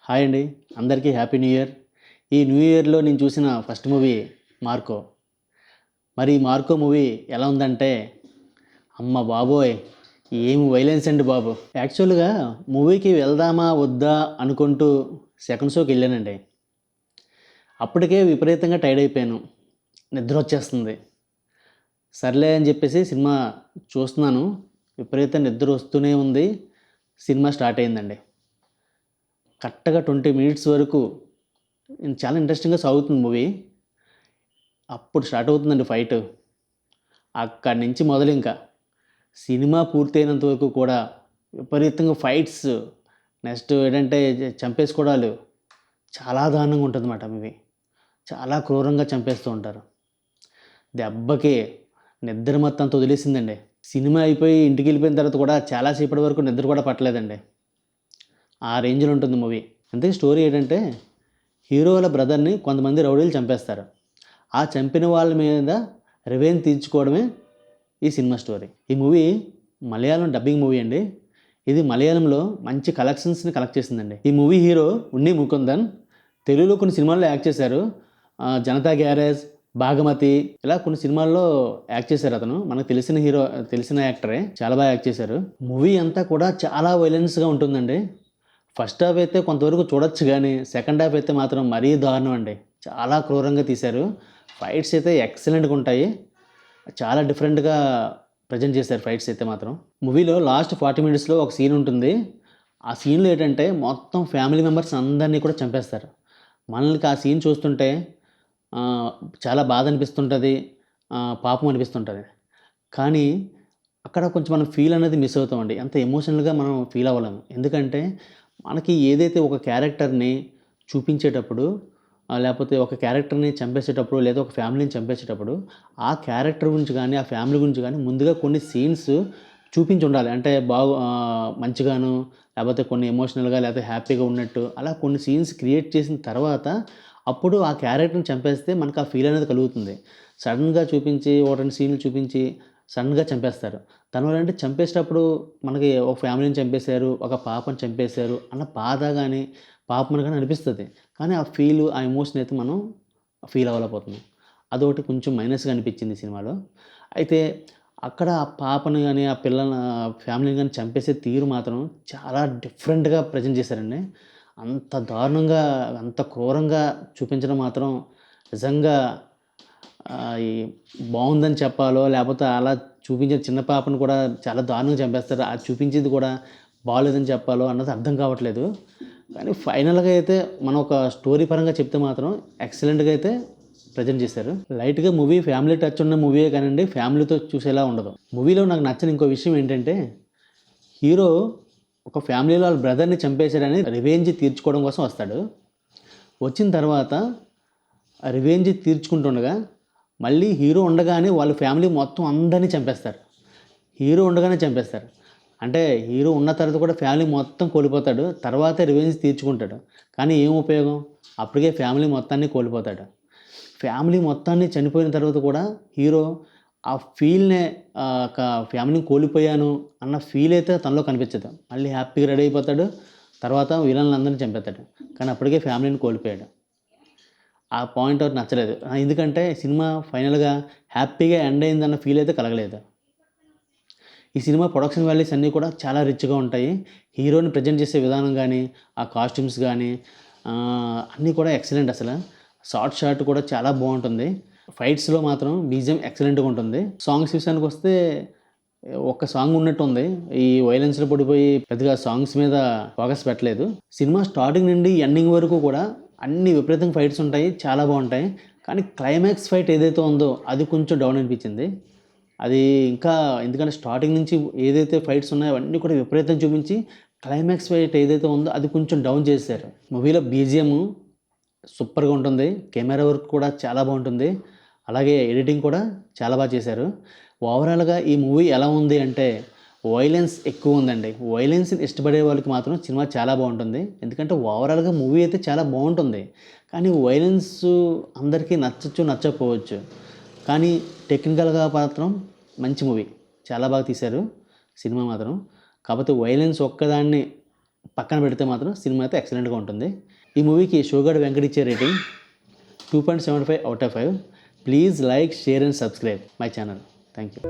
Hi అండి. అందరికీ happy new year. ఈ న్యూ ఇయర్‌లో నేను చూసిన ఫస్ట్ మూవీ 'మార్కో'. మరి ఈ 'మార్కో' మూవీ ఎలా ఉందంటే, అమ్మ బాబోయ్! ఏం వైలెన్స్ అండి బాబు. యాక్చువల్‌గా మూవీకి వెళ్దామా? వద్దా? అనుకుంటూ సెకండ్ షోకెళ్ళానండి. అప్పటికే విపరీతంగా టైర్డ్ అయిపోయాను. నిద్రొచ్చేస్తుంది. సర్లే అని చెప్పేసి సినిమా చూస్తున్నాను. విపరీత నిద్ర వస్తూనే ఉంది. సినిమా స్టార్ట్ అయిందండి. కరెక్ట్‌గా 20 మినిట్స్ వరకు చాలా ఇంట్రెస్టింగ్‌గా సాగుతుంది మూవీ. అప్పుడు స్టార్ట్ అవుతుందండి ఫైటు. అక్కడి నుంచి మొదలింక. సినిమా పూర్తయినంత వరకు కూడా విపరీతంగా ఫైట్స్, నెక్స్ట్ ఏంటంటే చంపేసుకోవడాలు చాలా దారుణంగా ఉంటుందన్నమాట మూవీ. చాలా క్రూరంగా చంపేస్తూ ఉంటారు. దెబ్బకి నిద్ర మొత్తం అంతా వదిలేసిందండి. సినిమా అయిపోయి ఇంటికెళ్ళిపోయిన తర్వాత కూడా చాలా సేపటి వరకు నిద్ర కూడా పట్టలేదండి. ఆ రేంజ్‌లో ఉంటుంది మూవీ. ఇంతకీ స్టోరీ ఏంటంటే, హీరో వాళ్ళ బ్రదర్‌ని కొంతమంది రౌడీలు చంపేస్తారు. ఆ చంపిన వాళ్ళ మీద రివెంజ్ తీర్చుకోవడమే ఈ సినిమా స్టోరీ. ఈ మూవీ మలయాళం డబ్బింగ్ మూవీ అండి. ఇది మలయాళంలో మంచి కలెక్షన్స్‌ని కలెక్ట్ చేసిందండి. ఈ మూవీ హీరో ఉన్ని ముకుందన్. తెలుగులో కొన్ని సినిమాల్లో యాక్ట్ చేశారు. 'జనతా గ్యారేజ్', 'భాగమతి' ఇలా కొన్ని సినిమాల్లో యాక్ట్ చేశారు అతను. మనకు తెలిసిన హీరో, తెలిసిన యాక్టరే. చాలా బాగా యాక్ట్ చేశారు. మూవీ అంతా కూడా చాలా వైలెన్స్‌గా ఉంటుందండి. ఫస్ట్ హాఫ్ అయితే కొంతవరకు చూడొచ్చు గానీ, సెకండ్ హాఫ్ అయితే మాత్రం మరీ దారుణం అండి. చాలా క్రూరంగా తీశారు. ఫైట్స్ అయితే ఎక్సలెంట్‌గా ఉంటాయి. చాలా డిఫరెంట్‌గా ప్రెజెంట్ చేశారు ఫైట్స్ అయితే మాత్రం. మూవీలో లాస్ట్ 40 మినిట్స్‌లో ఒక సీన్ ఉంటుంది. ఆ సీన్‌లో ఏంటంటే మొత్తం ఫ్యామిలీ మెంబర్స్ అందరిని కూడా చంపేస్తారు. మనలకి ఆ సీన్ చూస్తుంటే ఆహ్, చాలా బాధ అనిపిస్తుంటది. పాపం అనిపిస్తుంటది. కానీ అక్కడ కొంచెం మనం ఫీల్ అనేది మిస్ అవుతామండి. అంత ఎమోషనల్‌గా మనం ఫీల్ అవ్వలేము. ఎందుకంటే మనకి ఏదైతే ఒక క్యారెక్టర్‌ని చూపించేటప్పుడు లేపోతే ఒక క్యారెక్టర్‌ని చంపేసేటప్పుడు లేదా ఒక ఫ్యామిలీని చంపేసేటప్పుడు ఆ క్యారెక్టర్ గురించి గానీ, ఆ ఫ్యామిలీ గురించి గానీ ముందుగా కొన్ని సీన్స్ చూపించుండాలి. అంటే మంచిగాను, లేపోతే కొన్ని ఎమోషనల్‌గా లేతే హ్యాపీగా ఉన్నట్టు అలా కొన్ని సీన్స్ క్రియేట్ చేసిన తర్వాత అప్పుడు ఆ క్యారెక్టర్‌ని చంపేస్తే మనకు ఆ ఫీల్ అనేది కలుగుతుంది. సడెన్‌గా చూపించి ఒక 2 సీన్‌లు చూపించి సడెన్‌గా చంపేస్తారు. దానివల్ల అంటే చంపేసేటప్పుడు మనకి ఒక ఫ్యామిలీని చంపేశారు, ఒక పాపని చంపేశారు అన్న బాధ గాని, పాపమని గాని అనిపిస్తది. కానీ ఆ ఫీలు, ఆ ఎమోషన్ అయితే మనం ఫీల్ అవ్వలేకపోతున్నాం. అదొకటి కొంచెం మైనస్‌గా అనిపించింది ఈ సినిమాలో. అయితే అక్కడ ఆ పాపని గాని, ఆ పిల్లల ఫ్యామిలీని గాని చంపేసే తీరు మాత్రం చాలా డిఫరెంట్‌గా ప్రెజెంట్ చేశారండి. అంత దారుణంగా, అంత క్రూరంగా చూపించడం మాత్రం నిజంగా ఈ బావుందని చెప్పాలో, లేపోతే అలా చూపించిన చిన్న పాపను కూడా చాలా దారుణంగా చంపేస్తారు. అది చూపించేది కూడా బాలేదని చెప్పాలో అన్నది అర్థం కావట్లేదు. కానీ ఫైనల్‌గా అయితే మనం ఒక స్టోరీ పరంగా చెప్తే మాత్రం ఎక్సలెంట్‌గా అయితే ప్రెజెంట్ చేశారు. లైట్‌గా మూవీ ఫ్యామిలీ టచ్ ఉన్న మూవీయే కానండి, ఫ్యామిలీతో చూసేలా ఉండదు. మూవీలో నాకు నచ్చని ఇంకో విషయం ఏంటంటే, హీరో ఒక ఫ్యామిలీలో వాళ్ళ బ్రదర్‌ని చంపేసాడని రివెంజ్ తీర్చుకోవడం కోసం వస్తాడు. వచ్చిన తర్వాత రివెంజ్ తీర్చుకుంటుండగా మళ్ళీ హీరో ఉండగానే వాళ్ళ ఫ్యామిలీ మొత్తం అందరిని చంపేస్తారు. హీరో ఉండగానే చంపేస్తారు. అంటే హీరో ఉన్న తర్వాత కూడా ఫ్యామిలీ మొత్తం కోల్పోతాడు. తర్వాతే రివెంజ్ తీర్చుకుంటాడు. కానీ ఏం ఉపయోగం? అప్పటికే ఫ్యామిలీ మొత్తాన్ని కోల్పోతాడు. ఫ్యామిలీ మొత్తాన్ని చనిపోయిన తర్వాత కూడా హీరో ఆ ఫీల్‌నే ఫ్యామిలీని కోల్పోయాను అన్న ఫీల్ అయితే తనలో కనిపించదు. మళ్ళీ హ్యాపీగా రెడీ అయిపోతాడు. తర్వాత విలన్లందరిని చంపేస్తాడు. కానీ అప్పటికే ఫ్యామిలీని కోల్పోయాడు. ఆ పాయింట్ ఒకటి నచ్చలేదు. ఎందుకంటే సినిమా ఫైనల్‌గా హ్యాపీగా ఎండ్ అయిందన్న ఫీల్ అయితే కలగలేదు. ఈ సినిమా ప్రొడక్షన్ వాల్యూస్ అన్నీ కూడా చాలా రిచ్‌గా ఉంటాయి. హీరోని ప్రెజెంట్ చేసే విధానం గానీ, ఆ కాస్ట్యూమ్స్ గానీ అన్నీ కూడా ఎక్సలెంట్ అసల. షాట్ కూడా చాలా బావుంటుంది. ఫైట్స్‌లో మాత్రం బీజీఎం ఎక్సలెంట్‌గా ఉంటుంది. సాంగ్స్ విషయానికొస్తే ఒక్క సాంగ్ ఉన్నట్టుంది. ఈ వయలెన్స్‌లో పడిపోయి పెద్దగా సాంగ్స్ మీద ఫోకస్ పెట్టలేదు. సినిమా స్టార్టింగ్ నుండి ఎండింగ్ వరకు కూడా అన్ని విపరీతంగా ఫైట్స్ ఉంటాయి. చాలా బావుంటాయి. కానీ క్లైమాక్స్ ఫైట్ ఏదైతే ఉందో అది కొంచెం డౌన్ అనిపించింది. అది ఇంకా ఎందుకంటే స్టార్టింగ్ నుంచి ఏదైతే ఫైట్స్ ఉన్నాయో అవన్నీ కూడా విపరీతంగా చూపించి క్లైమాక్స్ ఫైట్ ఏదైతే ఉందో అది కొంచెం డౌన్ చేశారు. మూవీలో బీజీఎం సూపర్‌గా ఉంటుంది. కెమెరా వర్క్ కూడా చాలా బావుంటుంది. అలాగే ఎడిటింగ్ కూడా చాలా బాగా చేశారు. ఓవరాల్‌గా ఈ మూవీ ఎలా ఉంది అంటే వయలెన్స్ ఎక్కువుందండి. వయలెన్స్‌ని ఇష్టపడే వాళ్ళకి మాత్రం సినిమా చాలా బావుంటుంది. ఎందుకంటే ఓవరాల్‌గా మూవీ అయితే చాలా బావుంటుంది. కానీ వయలెన్స్ అందరికీ నచ్చొచ్చు, నచ్చకపోవచ్చు. కానీ టెక్నికల్‌గా మాత్రం మంచి మూవీ. చాలా బాగా తీశారు సినిమా మాత్రం. కాపోతే వయలెన్స్ ఒక్కదాన్ని పక్కన పెడితే మాత్రం సినిమా అయితే ఎక్సలెంట్గా ఉంటుంది. ఈ మూవీకి షోగడ్ వెంకట్ ఇచ్చే rating 2.75 out of 5. Please like, share and subscribe my channel. Thank you.